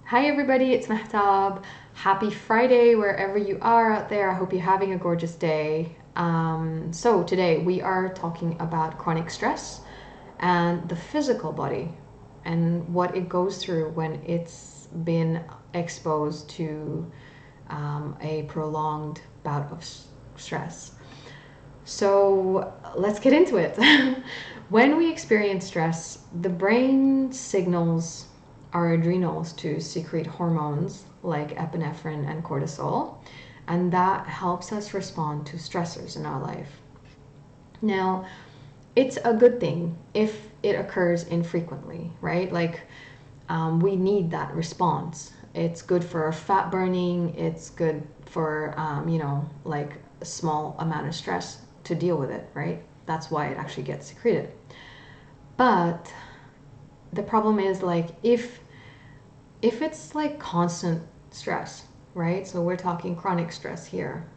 Hi everybody, it's Mehtab. Happy Friday wherever you are out there. I hope you're having a gorgeous day. So today we are talking about chronic stress and the physical body and what it goes through when it's been exposed to a prolonged bout of stress. So let's get into it. When we experience stress, the brain signals our adrenals to secrete hormones like epinephrine and cortisol, and that helps us respond to stressors in our life. Now, it's a good thing if it occurs infrequently, right? We need that response. It's good for fat burning, it's good for, like a small amount of stress to deal with it, right? That's why it actually gets secreted. But the problem is if it's like constant stress, right? So we're talking chronic stress here.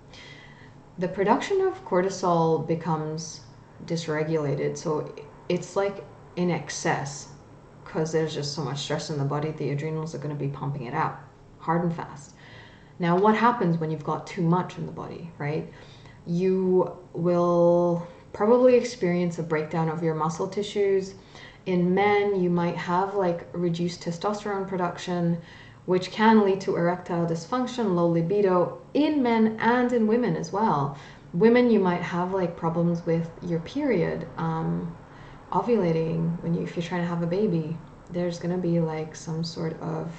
The production of cortisol becomes dysregulated. So it's like in excess because there's just so much stress in the body. The adrenals are going to be pumping it out hard and fast. Now, what happens when you've got too much in the body, right? You will probably experience a breakdown of your muscle tissues. In men, you might have like reduced testosterone production, which can lead to erectile dysfunction, low libido in men and in women as well. Women, you might have like problems with your period, ovulating if you're trying to have a baby. There's going to be like some sort of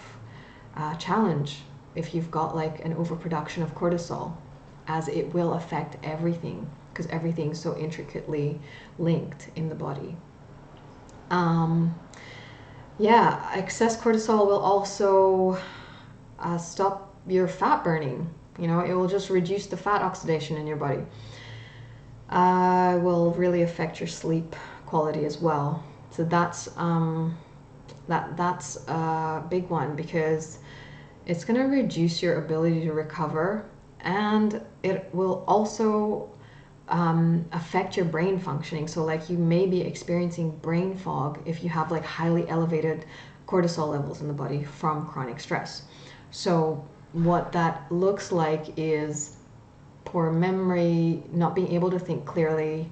challenge if you've got like an overproduction of cortisol, as it will affect everything because everything's so intricately linked in the body. Excess cortisol will also stop your fat burning. It will just reduce the fat oxidation in your body. Will really affect your sleep quality as well. So that's a big one because it's going to reduce your ability to recover, and it will also affect your brain functioning. So like you may be experiencing brain fog if you have like highly elevated cortisol levels in the body from chronic stress. So what that looks like is poor memory, not being able to think clearly,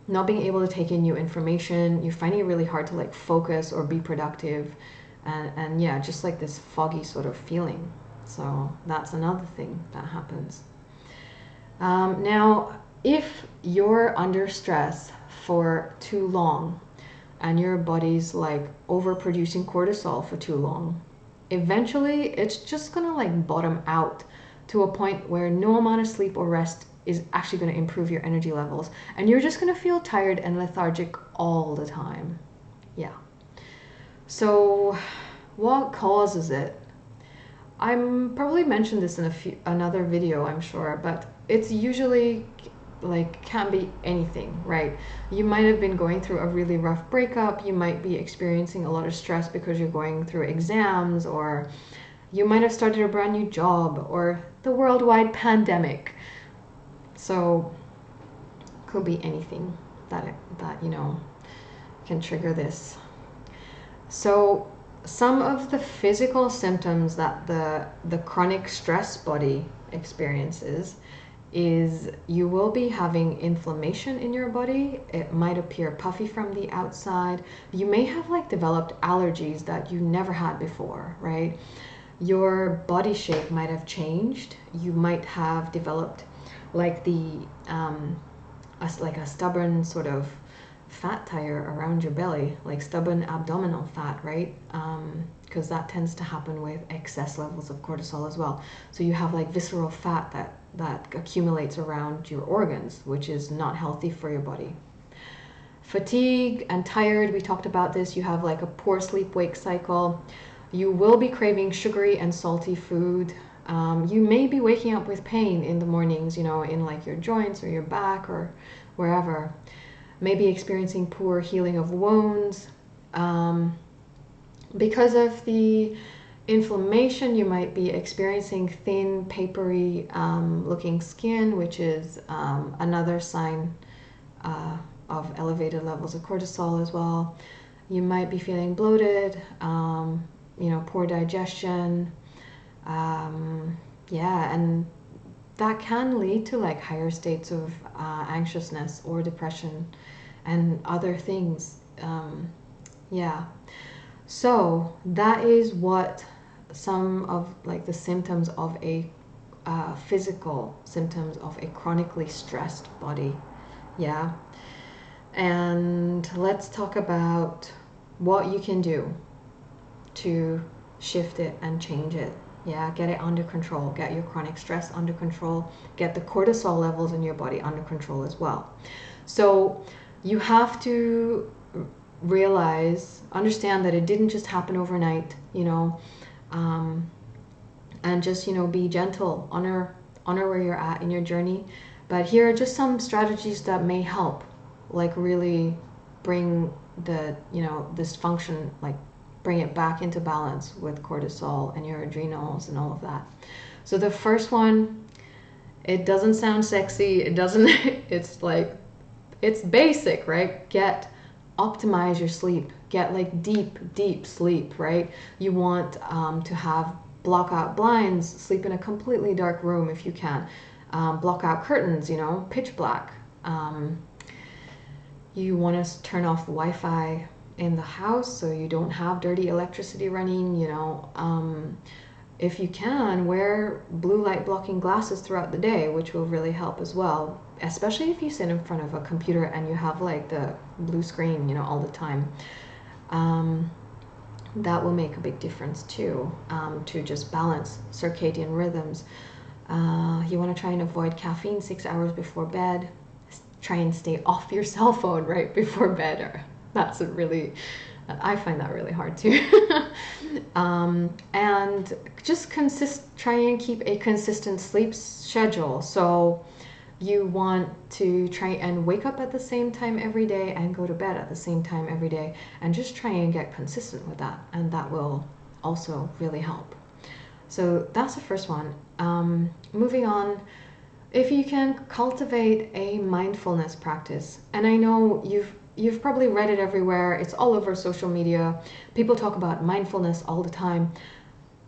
not being able to take in new information. You're finding it really hard to like focus or be productive, and yeah, just like this foggy sort of feeling. So that's another thing that happens. Now, if you're under stress for too long and your body's like overproducing cortisol for too long, eventually it's just gonna like bottom out to a point where no amount of sleep or rest is actually going to improve your energy levels, and you're just going to feel tired and lethargic all the time. Yeah. So what causes it? I'm probably mentioned this in another video, I'm sure, but it's usually like can be anything, right? You might have been going through a really rough breakup, you might be experiencing a lot of stress because you're going through exams, or you might have started a brand new job, or the worldwide pandemic. So could be anything that can trigger this. So some of the physical symptoms that the chronic stress body experiences is you will be having inflammation in your body. It might appear puffy from the outside. You may have like developed allergies that you never had before, right? Your body shape might have changed. You might have developed like a stubborn sort of fat tire around your belly, like stubborn abdominal fat, right? Because that tends to happen with excess levels of cortisol as well. So you have like visceral fat that accumulates around your organs, which is not healthy for your body. Fatigue and tired, we talked about this. You have like a poor sleep-wake cycle. You will be craving sugary and salty food. You may be waking up with pain in the mornings, in like your joints or your back or wherever. Maybe experiencing poor healing of wounds. Because of the inflammation, you might be experiencing thin, papery looking skin, which is another sign of elevated levels of cortisol as well. You might be feeling bloated. poor digestion. Yeah, and that can lead to like higher states of anxiousness or depression and other things. Yeah. So that is what some of like the symptoms of a physical symptoms of a chronically stressed body. Yeah. And let's talk about what you can do to shift it and change it. Yeah, get it under control, get your chronic stress under control, get the cortisol levels in your body under control as well. So you have to understand that it didn't just happen overnight, and just, be gentle, honor where you're at in your journey. But here are just some strategies that may help, like really bring the, dysfunction, like bring it back into balance with cortisol and your adrenals and all of that. So the first one, it doesn't sound sexy. It doesn't, it's like, it's basic, right? Optimize your sleep. Get like deep sleep, right? You want to have block out blinds, sleep in a completely dark room if you can. Block out curtains, pitch black. You want to turn off the Wi-Fi in the house so you don't have dirty electricity running, if you can, wear blue light blocking glasses throughout the day, which will really help as well, especially if you sit in front of a computer and you have like the blue screen, all the time. That will make a big difference too, to just balance circadian rhythms. You want to try and avoid caffeine 6 hours before bed. Try and stay off your cell phone right before bed. I find that really hard too. And just try and keep a consistent sleep schedule. So you want to try and wake up at the same time every day and go to bed at the same time every day, and just try and get consistent with that, and that will also really help. So that's the first one. Moving on, if you can cultivate a mindfulness practice, and I know you've probably read it everywhere, it's all over social media, people talk about mindfulness all the time.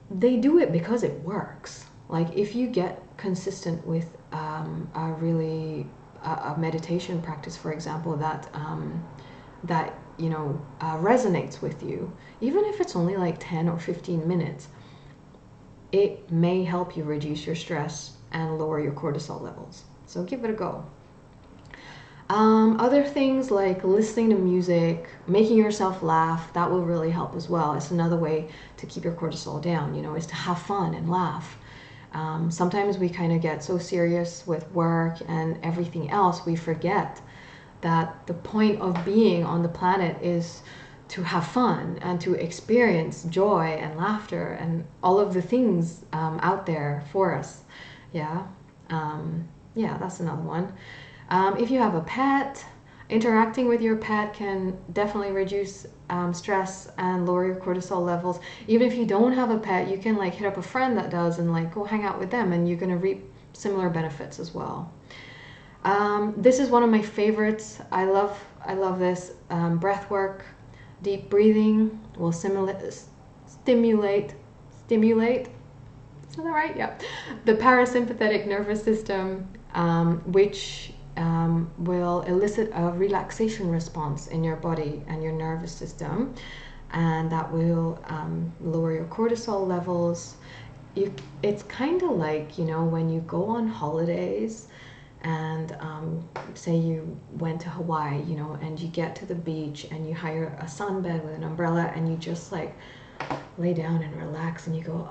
They do it because it works. Like if you get consistent with a meditation practice, for example, that resonates with you, even if it's only like 10 or 15 minutes, it may help you reduce your stress and lower your cortisol levels. So give it a go. Other things like listening to music, making yourself laugh, that will really help as well. It's another way to keep your cortisol down, is to have fun and laugh. Sometimes we kind of get so serious with work and everything else, we forget that the point of being on the planet is to have fun and to experience joy and laughter and all of the things out there for us. Yeah, that's another one. If you have a pet, interacting with your pet can definitely reduce stress and lower your cortisol levels. Even if you don't have a pet, you can like hit up a friend that does and like go hang out with them, and you're going to reap similar benefits as well. This is one of my favorites. I love this. Breath work, deep breathing will stimulate. Is that right? Yeah. The parasympathetic nervous system, which will elicit a relaxation response in your body and your nervous system, and that will lower your cortisol levels. It's kind of like, when you go on holidays and say you went to Hawaii, and you get to the beach and you hire a sunbed with an umbrella and you just like lay down and relax, and you go,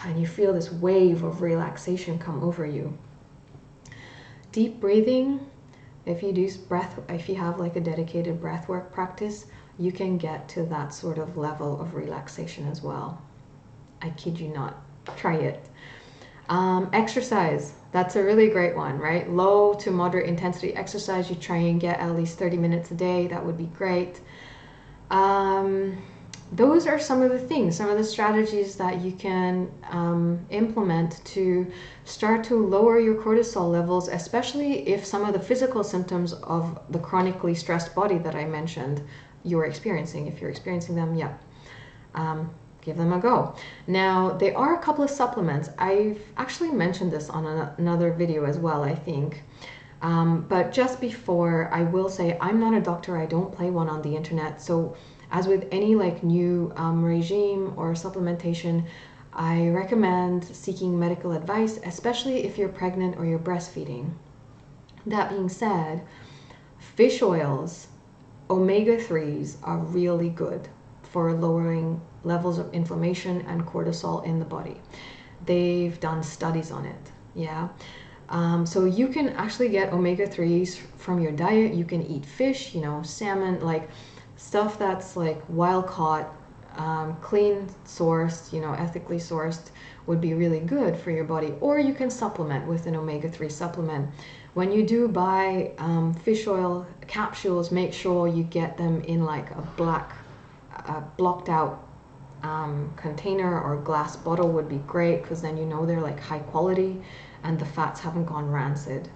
and you feel this wave of relaxation come over you. Deep breathing, if you have like a dedicated breath work practice, you can get to that sort of level of relaxation as well. I kid you not. Try it. Exercise, that's a really great one, right? Low to moderate intensity exercise, you try and get at least 30 minutes a day. That would be great. Those are some of the strategies that you can implement to start to lower your cortisol levels, especially if some of the physical symptoms of the chronically stressed body that I mentioned you're experiencing. If you're experiencing them, give them a go. Now, there are a couple of supplements. I've actually mentioned this on another video as well, I think. But just before, I will say I'm not a doctor. I don't play one on the internet. So as with any like new regime or supplementation, I recommend seeking medical advice, especially if you're pregnant or you're breastfeeding. That being said, fish oils, omega-3s are really good for lowering levels of inflammation and cortisol in the body. They've done studies on it, yeah. So you can actually get omega-3s from your diet. You can eat fish, you know, salmon, like stuff that's like wild caught, clean sourced, you know, ethically sourced would be really good for your body. Or you can supplement with an omega-3 supplement. When you do buy fish oil capsules, make sure you get them in like a blocked out container, or glass bottle would be great, because then you know they're like high quality and the fats haven't gone rancid.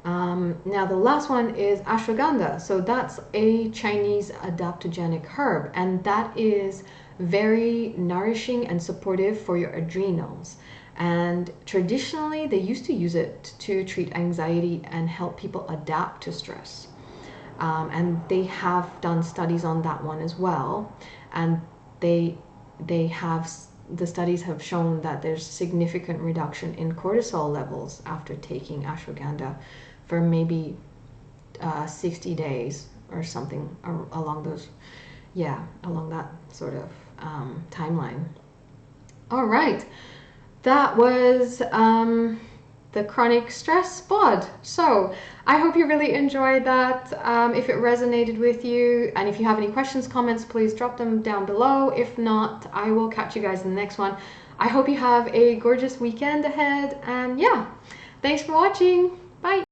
Now the last one is ashwagandha. So that's a Chinese adaptogenic herb, and that is very nourishing and supportive for your adrenals. And traditionally they used to use it to treat anxiety and help people adapt to stress. And they have done studies on that one as well, and the studies have shown that there's significant reduction in cortisol levels after taking ashwagandha for maybe 60 days or something along that sort of timeline. All right, that was the chronic stress pod. So I hope you really enjoyed that. If it resonated with you, and if you have any questions, comments, please drop them down below. If not, I will catch you guys in the next one. I hope you have a gorgeous weekend ahead, and yeah, thanks for watching. Bye.